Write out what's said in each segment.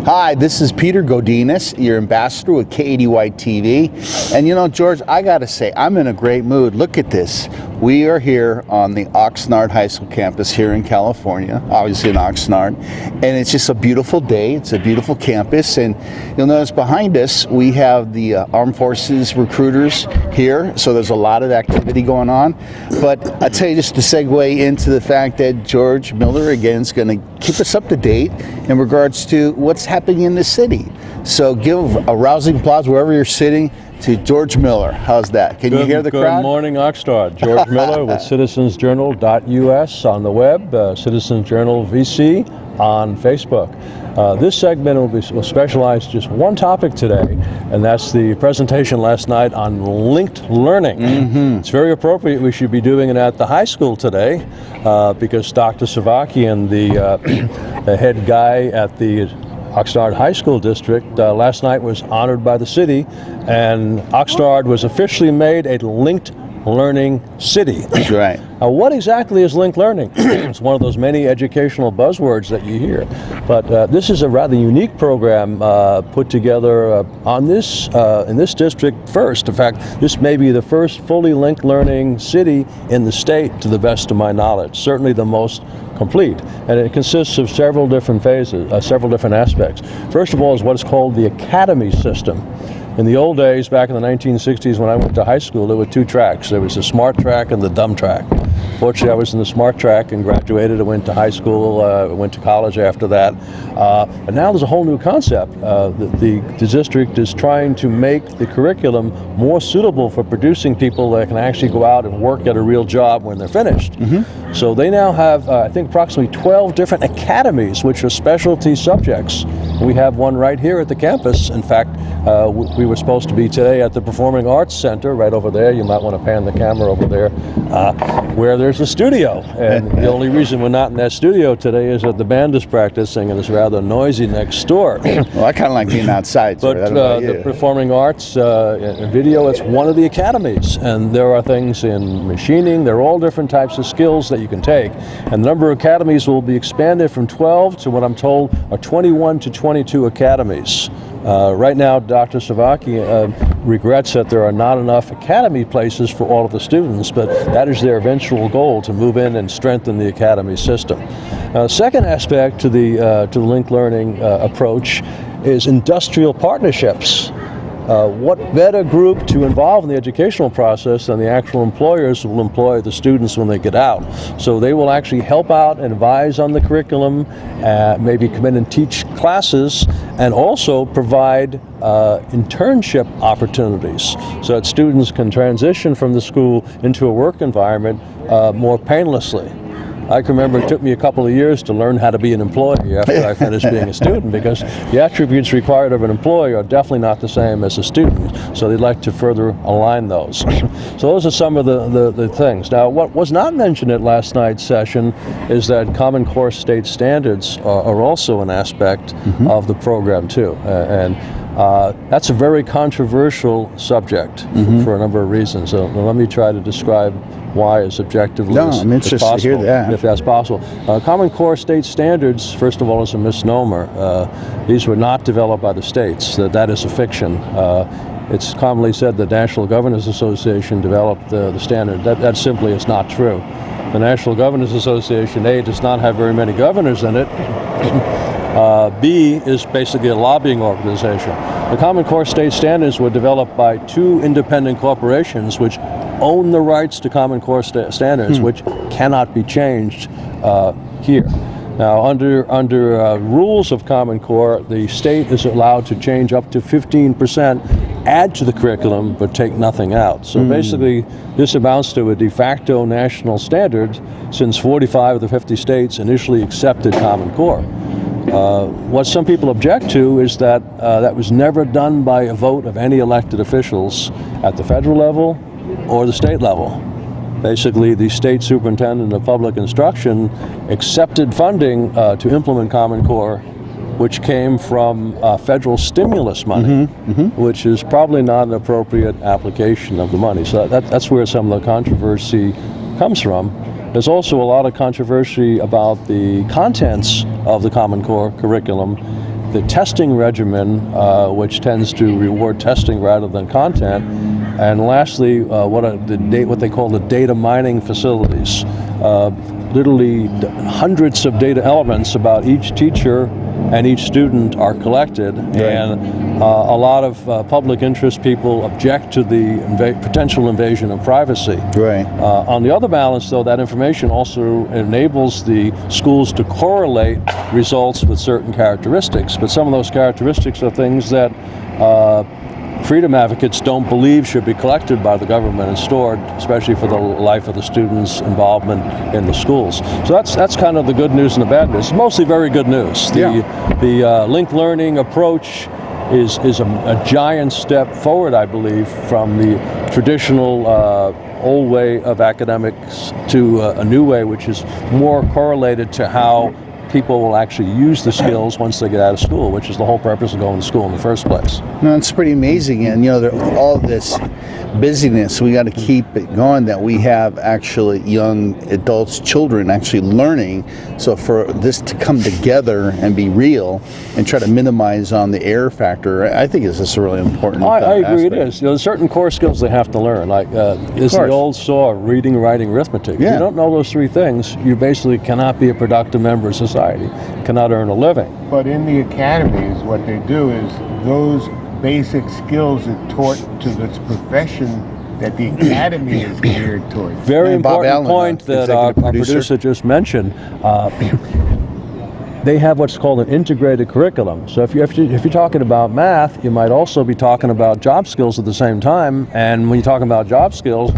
Hi, this is Peter Godinez, your ambassador with KADY TV. And you know, George, I gotta say, I'm in a great mood. Look at this. We are here on the Oxnard High School campus here in California, obviously in Oxnard. And it's just a beautiful day. It's a beautiful campus. And you'll notice behind us, we have the Armed Forces recruiters here. So there's a lot of activity going on. But I tell you, just to segue into the fact that George Miller, again, is going to keep us up to date in regards to what's happening in the city. So give a rousing applause wherever you're sitting to George Miller. How's that? Can you hear the crowd? Good morning, Oxnard. George Miller with citizensjournal.us on the web, Citizens Journal VC on Facebook. This segment will specialize just one topic today, and that's the presentation last night on linked learning. It's very appropriate we should be doing it at the high school today because Dr. Savakian, the head guy at the Oxnard High School District, last night was honored by the city, and Oxnard was officially made a linked learning city. That's right. Now, what exactly is linked learning? It's one of those many educational buzzwords that you hear, but this is a rather unique program put together on this in this district first. In fact, this may be the first fully linked learning city in the state, to the best of my knowledge. Certainly the most complete, and it consists of several different phases, several different aspects. First of all is what is called the academy system. In the old days, back in the 1960s when I went to high school, there were two tracks. There was the smart track and the dumb track. Fortunately, I was in the smart track and graduated. I went to high school, went to college after that. But now there's a whole new concept. The district is trying to make the curriculum more suitable for producing people that can actually go out and work at a real job when they're finished. So they now have, I think, approximately 12 different academies, which are specialty subjects. We have one right here at the campus. In fact, we were supposed to be today at the Performing Arts Center right over there. You might want to pan the camera over there, where there's a studio. And the only reason we're not in that studio today is that the band is practicing and it's rather noisy next door. Well, I kind of like being outside. But the Performing Arts and Video, it's one of the academies. And there are things in machining. There are all different types of skills that you can take. And the number of academies will be expanded from 12 to what I'm told are 21 to 22 academies. Right now, Dr. Savaki regrets that there are not enough academy places for all of the students, but that is their eventual goal, to move in and strengthen the academy system. Second aspect to the linked learning approach is industrial partnerships. What better group to involve in the educational process than the actual employers who will employ the students when they get out. So they will actually help out and advise on the curriculum, maybe come in and teach classes, and also provide internship opportunities so that students can transition from the school into a work environment more painlessly. I can remember it took me a couple of years to learn how to be an employee after I finished being a student, because the attributes required of an employee are definitely not the same as a student. So they'd like to further align those. So those are some of the things. Now, what was not mentioned at last night's session is that Common Core state standards are also an aspect of the program too. And that's a very controversial subject for a number of reasons. So let me try to describe why as objectively as possible, to hear that. If that's possible. Common Core state standards, first of all, is a misnomer. These were not developed by the states. That is a fiction. It's commonly said the National Governors Association developed the standard. That simply is not true. The National Governors Association, A, does not have very many governors in it. B is basically a lobbying organization. The Common Core state standards were developed by two independent corporations which own the rights to Common Core standards, which cannot be changed here. Now, under rules of Common Core, the state is allowed to change up to 15%, add to the curriculum, but take nothing out. So basically, this amounts to a de facto national standard since 45 of the 50 states initially accepted Common Core. What some people object to is that that was never done by a vote of any elected officials at the federal level or the state level. Basically, the state superintendent of public instruction accepted funding to implement Common Core, which came from federal stimulus money, which is probably not an appropriate application of the money. So that's where some of the controversy comes from. There's also a lot of controversy about the contents of the Common Core curriculum, the testing regimen, which tends to reward testing rather than content, and lastly, what they call the data mining facilities. Literally hundreds of data elements about each teacher and each student are collected, and a lot of public interest people object to the potential invasion of privacy. Right. On the other balance, though, that information also enables the schools to correlate results with certain characteristics, but some of those characteristics are things that freedom advocates don't believe should be collected by the government and stored, especially for the life of the students' involvement in the schools. So that's kind of the good news and the bad news. It's mostly very good news. The linked learning approach is a giant step forward, I believe, from the traditional old way of academics to a new way, which is more correlated to how people will actually use the skills once they get out of school, which is the whole purpose of going to school in the first place. No, it's pretty amazing, and all this busyness, we got to keep it going, that we have actually young adults, children actually learning. So for this to come together and be real and try to minimize on the error factor, I think is just a really important I agree aspect. It is. There's certain core skills they have to learn, like is the old saw, reading, writing, arithmetic. Yeah. If you don't know those three things, you basically cannot be a productive member of society, cannot earn a living. But in the academies, what they do is those basic skills are taught to this profession that the academy is geared towards. Very And Bob important Allen, point that our producer just mentioned. They have what's called an integrated curriculum. So if you're talking about math, you might also be talking about job skills at the same time. And when you're talking about job skills,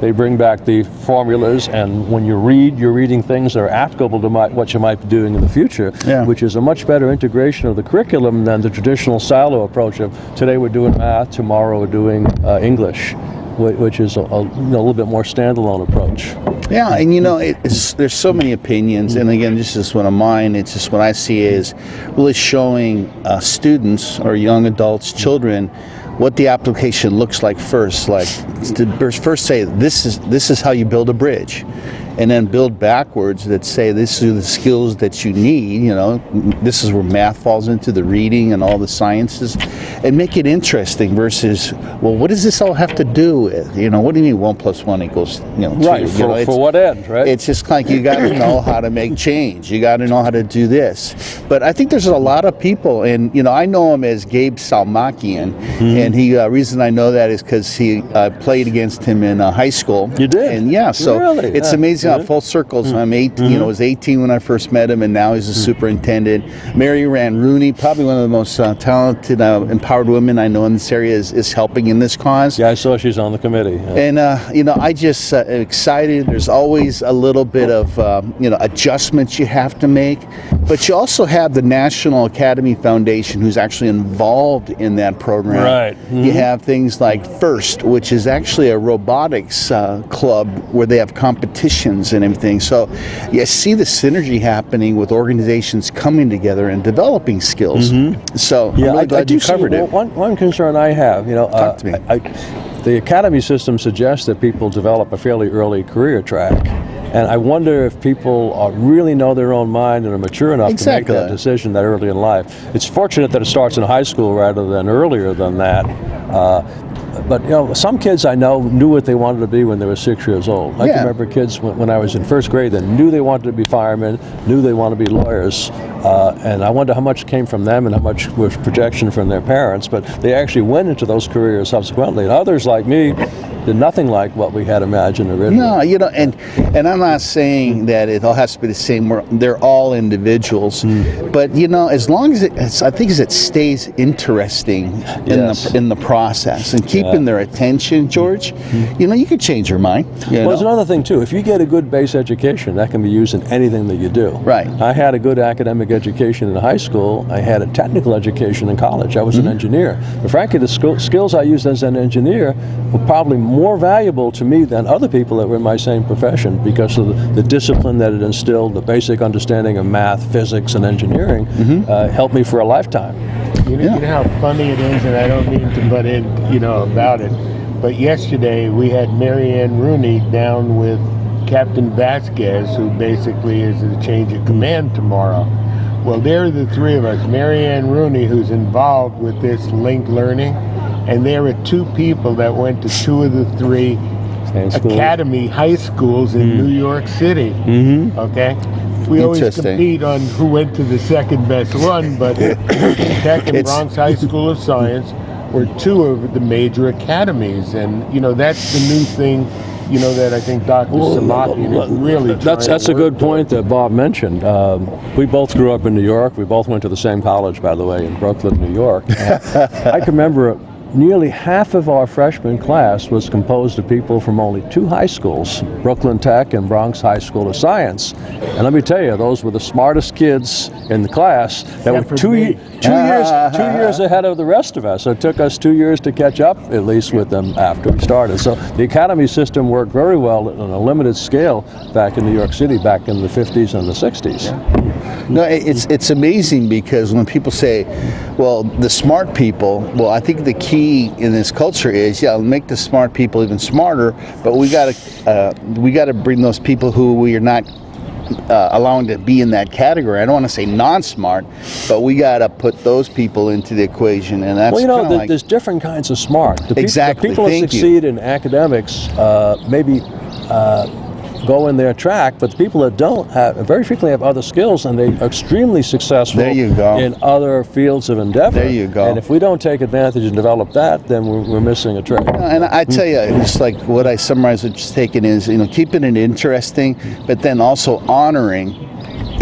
they bring back the formulas, and when you read, you're reading things that are applicable to what you might be doing in the future, which is a much better integration of the curriculum than the traditional silo approach of today we're doing math, tomorrow we're doing English, which is a little bit more standalone approach. Yeah, and there's so many opinions, and again, this is one of mine. It's just what I see is really showing students or young adults, children, what the application looks like first. Like to first say this is how you build a bridge, and then build backwards that say this are the skills that you need. This is where math falls into, the reading and all the sciences, and make it interesting versus, well, what does this all have to do with? What do you mean 1 + 1 = 2? Right, for what end, right? It's just like you got to know how to make change. You got to know how to do this. But I think there's a lot of people, and I know him as Gabe Salmakian, and he reason I know that is because he played against him in high school. You did? And yeah, so really? It's amazing how full circles. I'm 18. I was 18 when I first met him, and now he's a superintendent. Mary Rand Rooney, probably one of the most talented, empowered women I know in this area, is helping in this cause. Yeah, I saw she's on the committee. And I just excited. There's always a little bit of adjustments you have to make, but you also have the National Academy Foundation, who's actually involved in that program. Right. You have things like FIRST, which is actually a robotics club where they have competitions and everything. So you see the synergy happening with organizations coming together and developing skills. So I'm really glad you covered it. One concern I have, Talk to me. The academy system suggests that people develop a fairly early career track. And I wonder if people really know their own mind and are mature enough to make that decision that early in life. It's fortunate that it starts in high school rather than earlier than that. But some kids I know knew what they wanted to be when they were 6 years old. I can remember kids when I was in first grade that knew they wanted to be firemen, knew they wanted to be lawyers, and I wonder how much came from them and how much was projection from their parents. But they actually went into those careers subsequently. And others like me did nothing like what we had imagined originally. No, and I'm not saying that it all has to be the same. They're all individuals, but as long as I think it stays interesting in the process and keeping their attention, George. You can change your mind. Well, there's another thing too. If you get a good base education, that can be used in anything that you do. Right. I had a good academic education in high school. I had a technical education in college. I was an engineer. But frankly, the skills I used as an engineer were probably more valuable to me than other people that were in my same profession because of the discipline that it instilled, the basic understanding of math, physics, and engineering helped me for a lifetime. You know how funny it is, and I don't mean to butt in, about it, but yesterday we had Mary Ann Rooney down with Captain Vasquez, who basically is a change of command tomorrow. Well, there are the three of us. Mary Ann Rooney, who's involved with this linked learning, and there are two people that went to two of the three academy high schools in New York City. Okay? We always compete on who went to the second best one, but Tech and Bronx High School of Science were two of the major academies, and that's the new thing. That I think Dr. Samakian is really That's a good point that Bob mentioned. We both grew up in New York. We both went to the same college, by the way, in Brooklyn, New York. I can remember nearly half of our freshman class was composed of people from only two high schools, Brooklyn Tech and Bronx High School of Science. And let me tell you, those were the smartest kids in the class that were two years ahead of the rest of us. So it took us 2 years to catch up, at least with them after we started. So the academy system worked very well on a limited scale back in New York City, back in the 50s and the 60s. No, it's amazing because when people say, well, the smart people, well, I think the key in this culture is, make the smart people even smarter, but we got to bring those people who we are not allowing to be in that category. I don't want to say non-smart, but we got to put those people into the equation, and that's there's different kinds of smart. The people that succeed in academics maybe go in their track, but the people that don't very frequently have other skills, and they're extremely successful in other fields of endeavor. There you go. And if we don't take advantage and develop that, then we're missing a trick. And I tell you, it's like what I summarize what's taken is, keeping it interesting, but then also honoring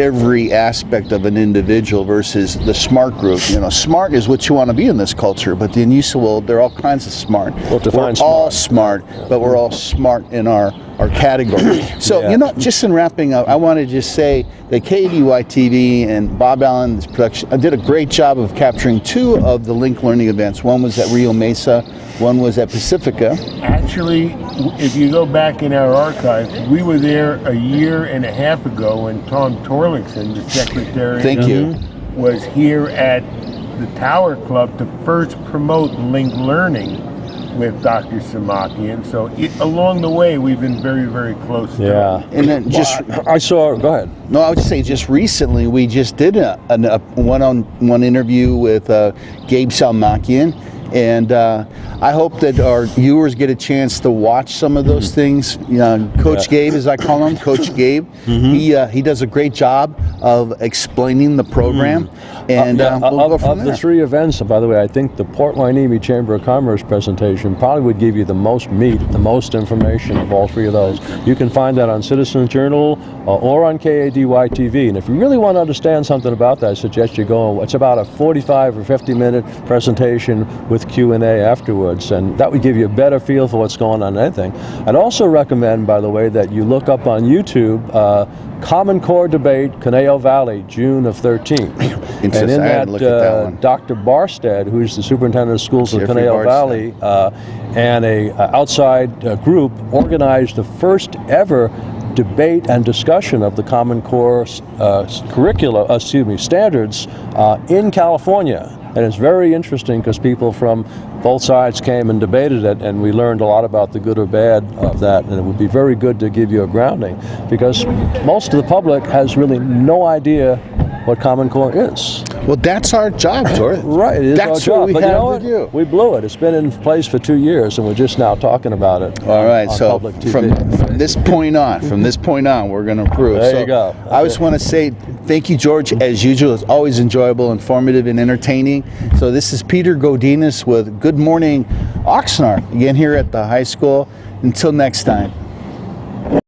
every aspect of an individual versus the smart group. Smart is what you want to be in this culture, but then you say, well, there are all kinds of smart. We're all smart, but we're all smart in our category. So, just in wrapping up, I want to just say that KDY TV and Bob Allen's production did a great job of capturing two of the linked learning events. One was at Rio Mesa, one was at Pacifica. Actually, if you go back in our archives, we were there a year and a half ago when Tom Torlakson, the secretary, was here at the Tower Club to first promote linked learning with Dr. Samakian. So along the way, we've been very, very close to him. And then go ahead. No, I would just say just recently we just did a one-on-one interview with Gabe Salmakian. And I hope that our viewers get a chance to watch some of those things. Coach Gabe, as I call him, Coach Gabe, he does a great job of explaining the program. And we'll go from there. Of the three events, by the way, I think the Port Hueneme Chamber of Commerce presentation probably would give you the most meat, the most information of all three of those. You can find that on Citizen Journal or on KADY TV. And if you really want to understand something about that, I suggest you go. It's about a 45 or 50-minute presentation with Q&A afterwards, and that would give you a better feel for what's going on in anything. I'd also recommend, by the way, that you look up on YouTube Common Core Debate, Conejo Valley, June of 13. And in that, Dr. Barstead, who's the superintendent of schools of Conejo Valley, and a outside group organized the first ever debate and discussion of the Common Core standards in California. And it's very interesting because people from both sides came and debated it, and we learned a lot about the good or bad of that. And it would be very good to give you a grounding, because most of the public has really no idea what Common Core is. Well, that's our job, George. Right, it is that's our job. What we but have to do. We blew it. It's been in place for 2 years, and we're just now talking about it. All right, on so public TV. from this point on, we're going to improve. There you go. I just want to say thank you, George. As usual, it's always enjoyable, informative, and entertaining. So this is Peter Godinez with Good Morning Oxnard, again here at the high school. Until next time.